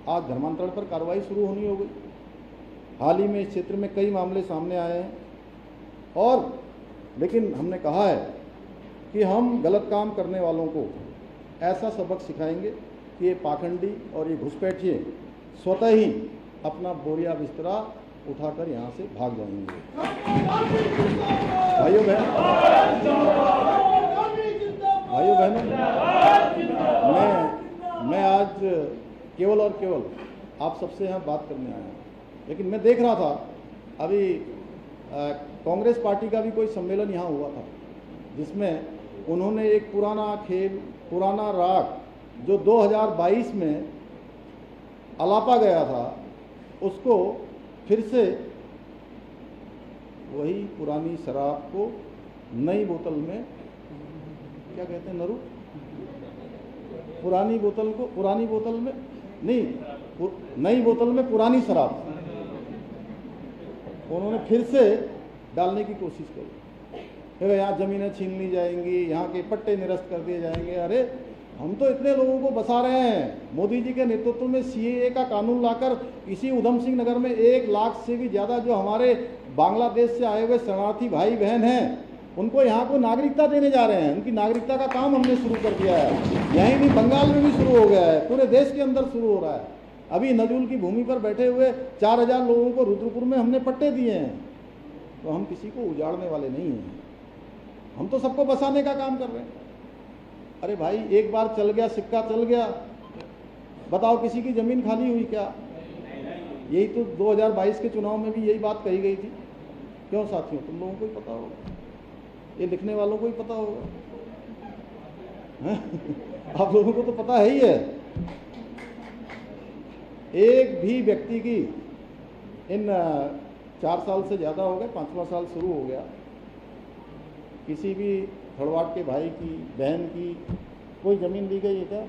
आज धर्मांतरण पर कार्रवाई शुरू होनी हो गई। हाल ही में इस क्षेत्र में कई मामले सामने आए हैं और लेकिन हमने कहा है कि हम गलत काम करने वालों को ऐसा सबक सिखाएंगे कि ये पाखंडी और ये घुसपैठिए स्वतः ही अपना बोरिया बिस्तरा उठाकर यहाँ से भाग जाएंगे। भाइयों बहनों, मैं आज केवल और केवल आप सबसे यहाँ बात करने आया हूँ, लेकिन मैं देख रहा था अभी कांग्रेस पार्टी का भी कोई सम्मेलन यहाँ हुआ था जिसमें उन्होंने एक पुराना खेल, पुराना राग जो 2022 में अलापा गया था, उसको फिर से वही पुरानी शराब को नई बोतल में, क्या कहते हैं नरू, पुरानी बोतल में नहीं, नई बोतल में पुरानी शराब उन्होंने फिर से डालने की कोशिश करी। यहाँ ज़मीनें छीन ली जाएंगी, यहाँ के पट्टे निरस्त कर दिए जाएंगे। अरे हम तो इतने लोगों को बसा रहे हैं। मोदी जी के नेतृत्व में सीएए का कानून लाकर इसी उधम सिंह नगर में 1 लाख से भी ज़्यादा जो हमारे बांग्लादेश से आए हुए शरणार्थी भाई बहन हैं, उनको यहाँ को नागरिकता देने जा रहे हैं। उनकी नागरिकता का काम हमने शुरू कर दिया है। यहीं भी बंगाल में भी शुरू हो गया है, पूरे देश के अंदर शुरू हो रहा है। अभी नजूल की भूमि पर बैठे हुए 4000 लोगों को रुद्रपुर में हमने पट्टे दिए हैं। तो हम किसी को उजाड़ने वाले नहीं हैं, हम तो सबको बसाने का काम कर रहे हैं। अरे भाई, एक बार चल गया सिक्का चल गया, बताओ किसी की जमीन खाली हुई क्या? यही तो 2022 के चुनाव में भी यही बात कही गई थी। क्यों साथियों, तुम लोगों को ही पता होगा, ये लिखने वालों को ही पता होगा। आप लोगों को तो पता है ही है। एक भी व्यक्ति की इन 4 साल से ज़्यादा हो गए, 5वां साल शुरू हो गया, किसी भी खड़वाट के भाई की, बहन की कोई ज़मीन ली गई है क्या?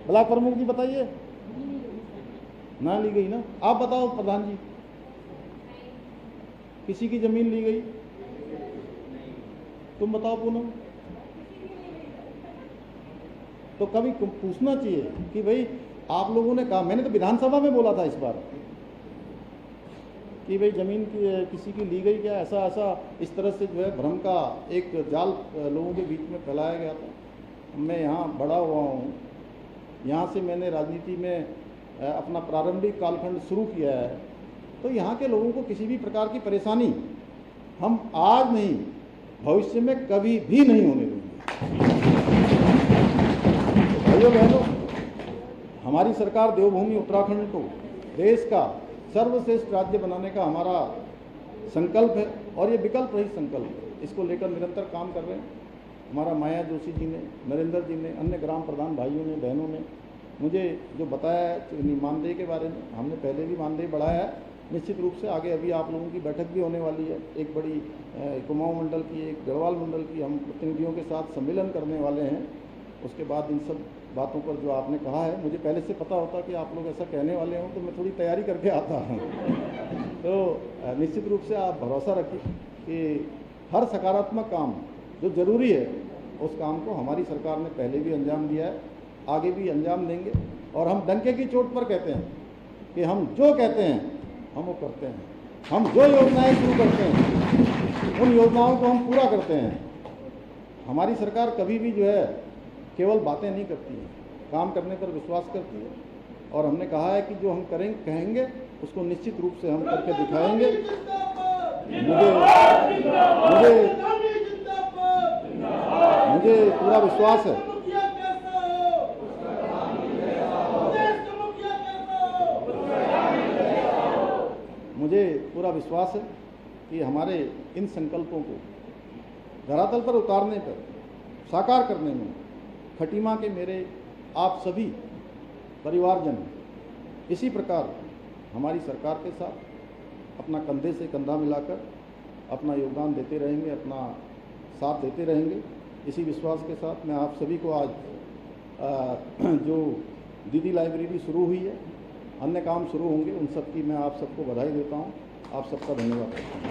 ब्लॉक प्रमुख जी बताइए। ना ली गई ना? आप बताओ प्रधान जी, किसी की ज़मीन ली गई? तुम बताओ पूनम। तो कभी पूछना चाहिए कि भाई आप लोगों ने कहा, मैंने तो विधानसभा में बोला था इस बार कि भाई ज़मीन की किसी की ली गई क्या? ऐसा इस तरह से जो है भ्रम का एक जाल लोगों के बीच में फैलाया गया था। मैं यहाँ बड़ा हुआ हूँ, यहाँ से मैंने राजनीति में अपना प्रारंभिक कालखंड शुरू किया है, तो यहाँ के लोगों को किसी भी प्रकार की परेशानी हम आज नहीं, भविष्य में कभी भी नहीं होने देंगे। भाइयों बहनों, हमारी सरकार देवभूमि उत्तराखंड को देश का सर्वश्रेष्ठ राज्य बनाने का हमारा संकल्प है और ये विकल्प रहित संकल्प है। इसको लेकर निरंतर काम कर रहे हैं। हमारा माया जोशी जी ने, नरेंद्र जी ने, अन्य ग्राम प्रधान भाइयों ने, बहनों ने मुझे जो बताया है मानदेय के बारे में, हमने पहले भी मानदेय बढ़ाया है। निश्चित रूप से आगे अभी आप लोगों की बैठक भी होने वाली है। एक बड़ी कुमाऊं मंडल की, एक गढ़वाल मंडल की हम प्रतिनिधियों के साथ सम्मेलन करने वाले हैं। उसके बाद इन सब बातों पर जो आपने कहा है, मुझे पहले से पता होता कि आप लोग ऐसा कहने वाले हों, तो मैं थोड़ी तैयारी करके आता हूँ। तो निश्चित रूप से आप भरोसा रखिए कि हर सकारात्मक काम जो ज़रूरी है, उस काम को हमारी सरकार ने पहले भी अंजाम दिया है, आगे भी अंजाम देंगे। और हम डंके की चोट पर कहते हैं कि हम जो कहते हैं हम वो करते हैं। हम जो योजनाएं शुरू करते हैं, उन योजनाओं को हम पूरा करते हैं। हमारी सरकार कभी भी जो है केवल बातें नहीं करती है, काम करने पर विश्वास करती है। और हमने कहा है कि जो हम कहेंगे उसको निश्चित रूप से हम करके दिखाएंगे। मुझे पूरा विश्वास है, मुझे पूरा विश्वास है कि हमारे इन संकल्पों को धरातल पर उतारने पर, साकार करने में खटीमा के मेरे आप सभी परिवारजन इसी प्रकार हमारी सरकार के साथ अपना कंधे से कंधा मिलाकर अपना योगदान देते रहेंगे, अपना साथ देते रहेंगे। इसी विश्वास के साथ मैं आप सभी को आज जो दीदी लाइब्रेरी शुरू हुई है, अन्य काम शुरू होंगे, उन सब की मैं आप सबको बधाई देता हूँ। आप सबका धन्यवाद करता हूँ।